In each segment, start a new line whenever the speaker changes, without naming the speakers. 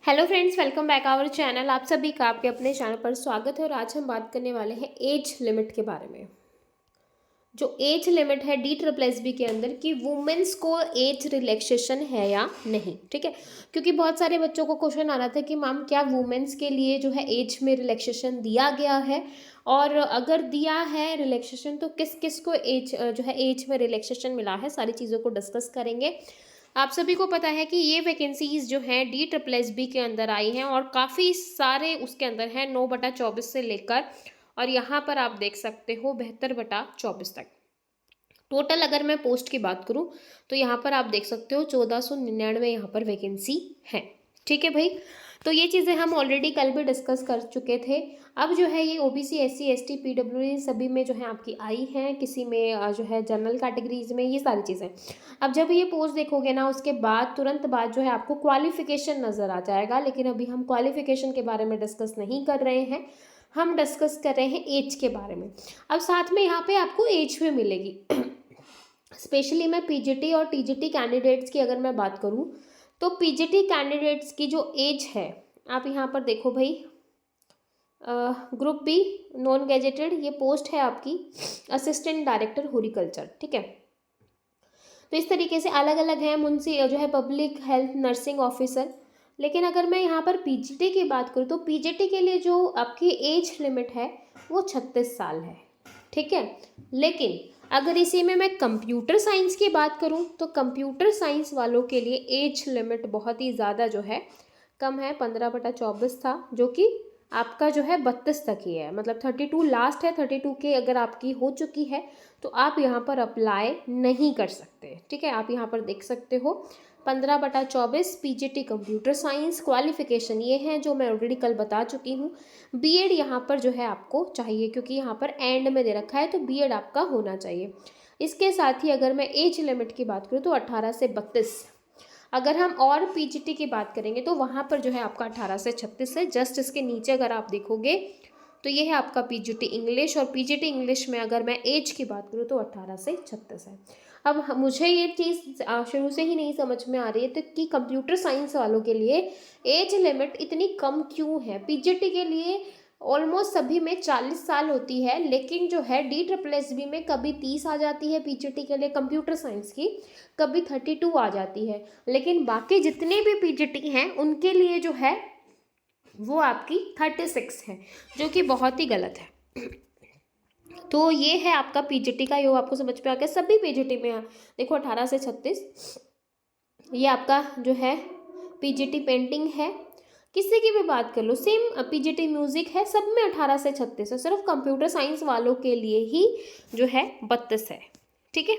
Hello friends, welcome back our channel. आप सभी का आपके अपने चैनल पर स्वागत है। और आज हम बात करने वाले हैं एज लिमिट के बारे में। जो एज लिमिट है DSSB के अंदर कि वुमेन्स को एज रिलैक्सेशन है या नहीं। ठीक है, क्योंकि बहुत सारे बच्चों को क्वेश्चन आ रहा था कि मैम क्या वुमेन्स के लिए जो है एज में रिलैक्सेशन दिया गया है, और अगर दिया है रिलैक्सेशन तो किस किस को एज जो है एज में रिलैक्सेशन मिला है। सारी चीज़ों को डिस्कस करेंगे। आप सभी को पता है कि ये वैकेंसीज जो हैं DSSB के अंदर आई हैं और काफ़ी सारे उसके अंदर हैं 9/24 से लेकर, और यहाँ पर आप देख सकते हो 72/24 तक। टोटल अगर मैं पोस्ट की बात करूँ तो यहाँ पर आप देख सकते हो 1499 यहाँ पर वैकेंसी है। ठीक है भाई, तो ये चीज़ें हम ऑलरेडी कल भी डिस्कस कर चुके थे। अब जो है ये OBC SC ST PWD सभी में जो है आपकी आई हैं, किसी में जो है जनरल कैटेगरीज में, ये सारी चीज़ें। अब जब ये पोस्ट देखोगे ना, उसके बाद तुरंत बाद जो है आपको क्वालिफिकेशन नज़र आ जाएगा, लेकिन अभी हम क्वालिफिकेशन के बारे में डिस्कस नहीं कर रहे हैं, हम डिस्कस कर रहे हैं एज के बारे में। अब साथ में यहाँ पे आपको एज भी मिलेगी। स्पेशली मैं PGT और TGT कैंडिडेट्स की अगर मैं बात करूँ तो PGT कैंडिडेट्स की जो एज है, आप यहाँ पर देखो भाई, ग्रुप B नॉन गैजेटेड ये पोस्ट है आपकी असिस्टेंट डायरेक्टर हॉर्टिकल्चर। ठीक है, तो इस तरीके से अलग अलग है। मुंशी जो है पब्लिक हेल्थ नर्सिंग ऑफिसर। लेकिन अगर मैं यहाँ पर PGT की बात करूँ तो PGT के लिए जो आपकी एज लिमिट है वो 36 साल है। ठीक है, लेकिन अगर इसी में मैं कंप्यूटर साइंस की बात करूं तो कंप्यूटर साइंस वालों के लिए एज लिमिट बहुत ही ज़्यादा जो है कम है। 15/24 था, जो कि आपका जो है 32 तक ही है, मतलब 32 लास्ट है। 32 के अगर आपकी हो चुकी है तो आप यहाँ पर अप्लाई नहीं कर सकते। ठीक है, आप यहाँ पर देख सकते हो 15/24 PGT कंप्यूटर साइंस। क्वालिफिकेशन ये है जो मैं ऑलरेडी कल बता चुकी हूँ। B.Ed यहाँ पर जो है आपको चाहिए, क्योंकि यहाँ पर एंड में दे रखा है, तो B.Ed आपका होना चाहिए। इसके साथ ही अगर मैं एज लिमिट की बात करूँ तो 18 से 32। अगर हम और PGT की बात करेंगे तो वहाँ पर जो है आपका 18 से 36 है। जस्ट इसके नीचे अगर आप देखोगे तो ये है आपका PGT इंग्लिश, और PGT इंग्लिश में अगर मैं एज की बात करूँ तो 18 से 36 है। अब मुझे ये चीज़ शुरू से ही नहीं समझ में आ रही है तो कि कंप्यूटर साइंस वालों के लिए एज लिमिट इतनी कम क्यों है। PGT के लिए ऑलमोस्ट सभी में 40 साल होती है, लेकिन जो है DSSB में कभी 30 आ जाती है PGT के लिए कंप्यूटर साइंस की, कभी 32 आ जाती है। लेकिन बाकी जितने भी PGT हैं उनके लिए जो है वो आपकी 36 है, जो कि बहुत ही गलत है। तो ये है आपका PGT का, ये आपको समझ में आ गया। सभी PGT में देखो 18 से 36 ये आपका जो है PGT पेंटिंग है। किसी की भी बात कर लो सेम PGT म्यूजिक है, सब में 18 से 36 है। सिर्फ कंप्यूटर साइंस वालों के लिए ही जो है 32 है। ठीक है,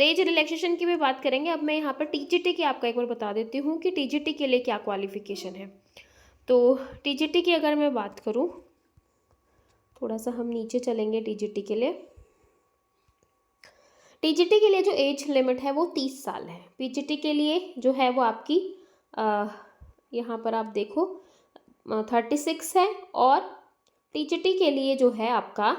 एज रिलैक्सेशन की भी बात करेंगे। अब मैं यहाँ पर TGT की आपको एक बार बता देती हूँ कि TGT के लिए क्या क्वालिफिकेशन है। तो TGT की अगर मैं बात करूँ, थोड़ा सा हम नीचे चलेंगे। TGT के लिए जो एज लिमिट है वो 30 साल है। PGT के लिए जो है वो आपकी यहाँ पर आप देखो 36 है, और TGT के लिए जो है आपका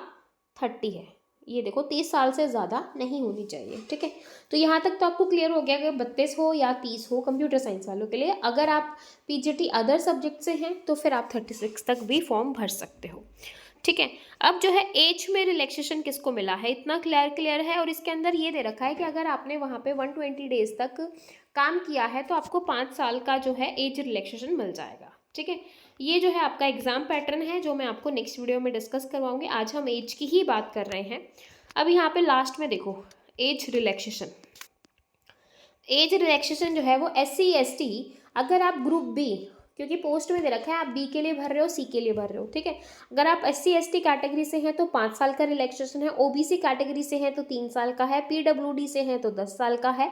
30 है। ये देखो 30 साल से ज़्यादा नहीं होनी चाहिए। ठीक है, तो यहाँ तक तो आपको क्लियर हो गया कि 32 हो या 30 हो कंप्यूटर साइंस वालों के लिए। अगर आप PGT अदर सब्जेक्ट से हैं तो फिर आप 36 तक भी फॉर्म भर सकते हो। ठीक है, अब जो है एज में रिलैक्सेशन किसको मिला है, इतना क्लियर है। और इसके अंदर ये दे रखा है कि अगर आपने वहाँ पे 120 डेज तक काम किया है तो आपको 5 साल का जो है एज रिलैक्सेशन मिल जाएगा। ठीक है, ये जो है आपका एग्जाम पैटर्न है जो मैं आपको नेक्स्ट वीडियो में डिस्कस करवाऊंगी। आज हम एज की ही बात कर रहे हैं। अब यहाँ पे लास्ट में देखो एज रिलैक्सेशन जो है वो SC ST, अगर आप ग्रुप B, क्योंकि पोस्ट में दे रखा है आप B के लिए भर रहे हो, C के लिए भर रहे हो। ठीक है, अगर आप SC ST कैटेगरी से हैं तो 5 साल का रिलैक्सेशन है। OBC कैटेगरी से हैं तो 3 साल का है। PWD से हैं तो 10 साल का है।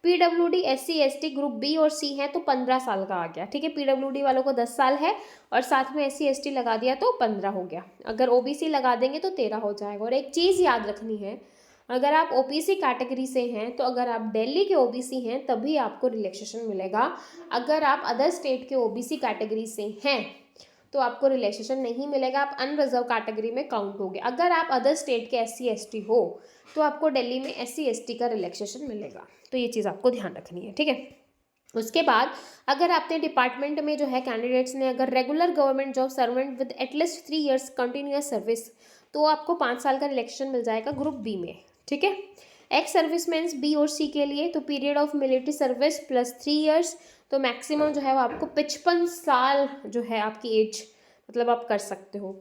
PWD SC ST group B और C है तो 15 साल का आ गया। ठीक है, PWD वालों को 10 साल है और साथ में SC ST लगा दिया तो 15 हो गया। अगर OBC लगा देंगे तो 13 हो जाएगा। और एक चीज़ याद रखनी है, अगर आप OBC कैटेगरी से हैं तो अगर आप दिल्ली के OBC हैं तभी आपको रिलैक्सेशन मिलेगा। अगर आप अदर स्टेट के OBC कैटेगरी से हैं तो आपको रिलैक्सेशन नहीं मिलेगा, आप अनरिजर्व कैटेगरी में काउंट होगे। अगर आप अदर स्टेट के SC ST हो तो आपको दिल्ली में SC ST का रिलैक्सेशन मिलेगा। तो ये चीज़ आपको ध्यान रखनी है। ठीक है, उसके बाद अगर आपने डिपार्टमेंट में जो है कैंडिडेट्स ने अगर regular government job servant with at least 3 years continuous service, तो आपको 5 साल का रिलेक्शन मिल जाएगा ग्रुप बी में, ठीक है। एक्स सर्विसमैन बी और सी के लिए तो period of military service plus 3 years, तो मैक्सिमम जो है वो आपको 55 साल जो है आपकी एज मतलब आप कर सकते हो।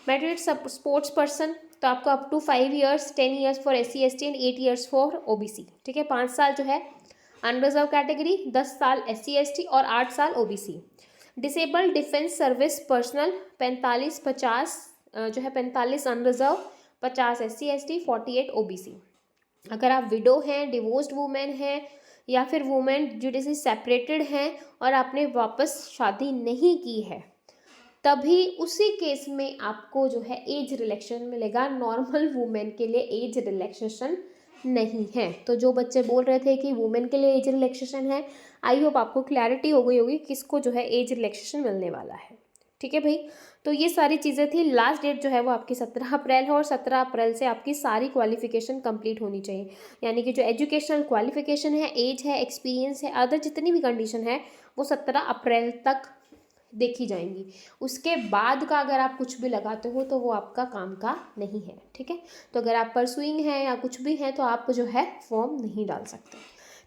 मैरिड स्पोर्ट्स पर्सन तो आपको up to 5 years, 10 years for SC ST and 8 years for OBC, ठीक है। 5 साल जो है अनरिजर्व कैटेगरी, 10 साल SC ST और 8 साल OBC। Disabled defence service personal 45-50 जो है 45 अनरिजर्व, 50 SC ST, 48 OBC। अगर आप विडो हैं, डिवोर्स्ड वुमेन हैं या फिर वुमेन जुडिशली सेपरेटेड हैं और आपने वापस शादी नहीं की है, तभी उसी केस में आपको जो है एज रिलैक्सेशन मिलेगा। नॉर्मल वुमेन के लिए एज रिलैक्सेशन नहीं है। तो जो बच्चे बोल रहे थे कि वुमेन के लिए एज रिलैक्सेशन है, आई होप आपको क्लैरिटी हो गई होगी किसको जो है एज रिलैक्सेशन मिलने वाला है, ठीक है भाई। तो ये सारी चीज़ें थी। लास्ट डेट जो है वो आपकी 17 अप्रैल है और 17 अप्रैल से आपकी सारी क्वालिफिकेशन कंप्लीट होनी चाहिए, यानी कि जो एजुकेशनल क्वालिफिकेशन है, एज है, एक्सपीरियंस है, अदर जितनी भी कंडीशन है वो 17 अप्रैल तक देखी जाएंगी। उसके बाद का अगर आप कुछ भी लगाते हो तो वो आपका काम का नहीं है, ठीक है। तो अगर आप परसुइंग हैं या कुछ भी हैं तो आप जो है फॉर्म नहीं डाल सकते,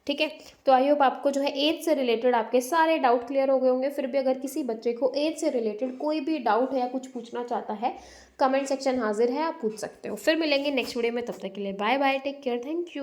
ठीक है। तो आई होप आपको जो है एज से रिलेटेड आपके सारे डाउट क्लियर हो गए होंगे। फिर भी अगर किसी बच्चे को एज से रिलेटेड कोई भी डाउट है या कुछ पूछना चाहता है, कमेंट सेक्शन हाजिर है, आप पूछ सकते हो। फिर मिलेंगे नेक्स्ट वीडियो में, तब तक के लिए bye bye, take care, thank you.